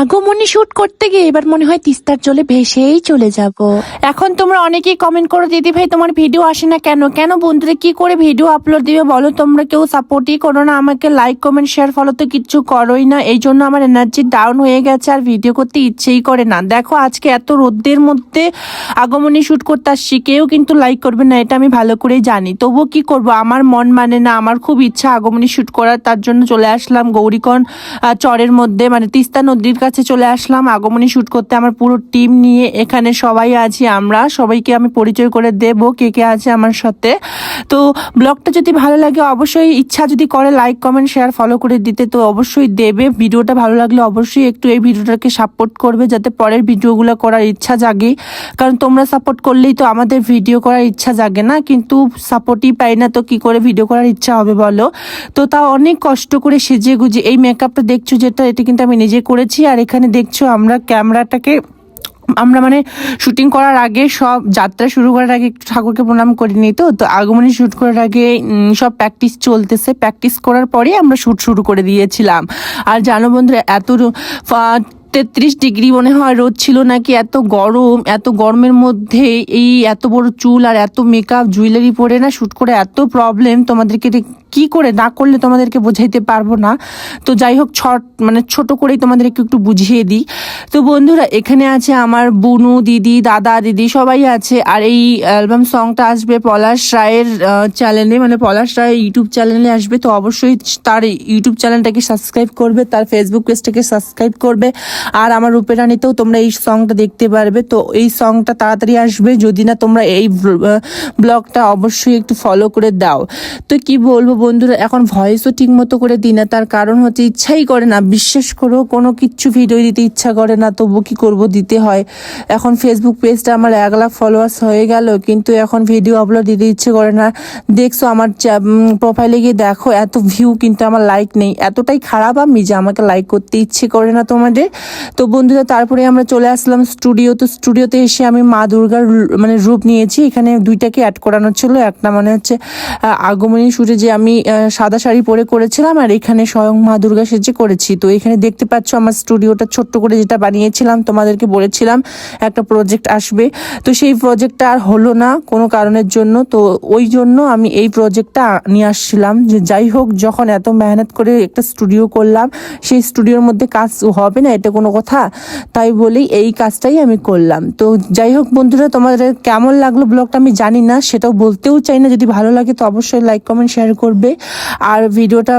আগমনী shoot করতে গিয়ে এবার মনে হয় তিস্তার জলে ভেসেই চলে যাব। এখন তোমরা অনেকেই কমেন্ট করো, দিদি ভাই তোমার ভিডিও আসে না কেন? কেন বন্ধুরা, কি করে ভিডিও আপলোড দিবে বলো? তোমরা কেউ সাপোর্টই করো না আমাকে, লাইক কমেন্ট শেয়ার ফলো তো কিচ্ছু করোই না। এই জন্য আমার এনার্জি ডাউন হয়ে গেছে, আর ভিডিও করতে ইচ্ছেই করে না। দেখো আজকে এত রোদের মধ্যে আগমনী শুট করতে আসছি, কেউ কিন্তু লাইক করবে না, এটা আমি ভালো করেই জানি। তবুও কি করব, আমার মন মানে না, আমার খুব ইচ্ছা আগমনী শুট করার। তার জন্য চলে আসলাম গৌরীকণ চরের মধ্যে, মানে তিস্তা নদীর কাছে চলে আসলাম আগমনী শুট করতে আমার পুরো টিম নিয়ে। এখানে সবাই আছি আমরা, সবাইকে আমি পরিচয় করে দেব কে কে আছে আমার সাথে। তো ব্লগটা যদি ভালো লাগে অবশ্যই, ইচ্ছা যদি করে লাইক কমেন্ট শেয়ার ফলো করে দিতে তো অবশ্যই দেবে। ভিডিওটা ভালো লাগলে অবশ্যই একটু এই ভিডিওটাকে সাপোর্ট করবে, যাতে পরের ভিডিওগুলো করার ইচ্ছা জাগে। কারণ তোমরা সাপোর্ট করলেই তো আমাদের ভিডিও করার ইচ্ছা জাগে না, কিন্তু সাপোর্টই পাই না, তো কি করে ভিডিও করার ইচ্ছা হবে বলো? তো তা অনেক কষ্ট করে সেজে গুজে, এই মেকআপটা দেখছো যেটা, এটা কিন্তু আমি নিজে করেছি। আর এখানে দেখছো আমরা ক্যামেরাটাকে মানে শুটিং করার আগে, সব যাত্রা শুরু করার আগে একটু ঠাকুরকে প্রণাম করে নিই। তো আগমনী শুট করার আগে সব প্র্যাকটিস চলতেছে, প্র্যাকটিস করার পরেই আমরা শুট শুরু করে দিয়েছিলাম। আর জানো বন্ধুরা, এত 33 ডিগ্রি মনে হয় রোদ ছিল নাকি, এত গরম, এত গরমের মধ্যে এই এত বড় চুল আর এত মেকআপ জুয়েলারি পরে না শুট করে এত প্রবলেম, তোমাদেরকে কি করে না করলে তোমাদেরকে বোঝাইতে পারবো না। তো যাই হোক, ছোট করেই তোমাদেরকে একটু বুঝিয়ে দিই। তো বন্ধুরা, এখানে আছে আমার বুনু দিদি, দাদা দিদি সবাই আছে। আর এই অ্যালবাম সংটা আসবে পলাশ রায়ের চ্যানেলে, মানে পলাশ রায়ের ইউটিউব চ্যানেলে আসবে। তো অবশ্যই তার ইউটিউব চ্যানেলটাকে সাবস্ক্রাইব করবে, তার ফেসবুক পেজটাকে সাবস্ক্রাইব করবে। আর আমার রূপেরানিতেও তোমরা এই সংটা দেখতে পারবে। তো এই সংটা তাড়াতাড়ি আসবে, যদি না তোমরা এই ব্লগটা অবশ্যই একটু ফলো করে দাও। তো কি বলবো বন্ধুরা, এখন ভয়েসও ঠিক মতো করে দিই না, তার কারণ হচ্ছে ইচ্ছাই করে না, বিশ্বাস করো কোনো কিচ্ছু ভিডিও দিতে ইচ্ছা করে না, তবু কি করব, দিতে হয়। এখন ফেসবুক পেজটা আমার 1 লাখ ফলোয়ার্স হয়ে গেল, কিন্তু এখন ভিডিও আপলোড দিতে ইচ্ছে করে না। দেখছো আমার প্রোফাইলে গিয়ে দেখো, এত ভিউ কিন্তু আমার লাইক নেই। এতটাই খারাপ আমি যে আমাকে লাইক করতে ইচ্ছে করে না তোমাদের। তো বন্ধুরা, তারপরে আমরা চলে আসলাম স্টুডিও। তো স্টুডিওতে এসে আমি মা দুর্গার মানে রূপ নিয়েছি। এখানে দুইটাকে অ্যাড করানো ছিল, একটা মানে হচ্ছে আগমনী শুটে যে আমি সাদা শাড়ি পরে করেছিলাম, আর এখানে স্বয়ং মা দুর্গা সেজে করেছি। তো এখানে দেখতে পাচ্ছ আমার স্টুডিওটা ছোট্ট করে যেটা বানিয়েছিলাম, তোমাদেরকে বলেছিলাম একটা প্রজেক্ট আসবে। তো সেই প্রজেক্টটা আর হলো না কোনো কারণের জন্য। তো ওই জন্য আমি এই প্রজেক্টটা নিয়ে আসছিলাম, যে যাই হোক, যখন এত মেহনত করে একটা স্টুডিও করলাম, সেই স্টুডিওর মধ্যে কাজ হবে না এটা কোনো কথা? তাই বলেই এই কাজটাই আমি করলাম। তো যাই হোক বন্ধুরা, তোমাদের কেমন লাগলো ব্লগটা আমি জানি না, সেটাও বলতেও চাই না। যদি ভালো লাগে তো অবশ্যই লাইক কমেন্ট শেয়ার করবে। আর ভিডিওটা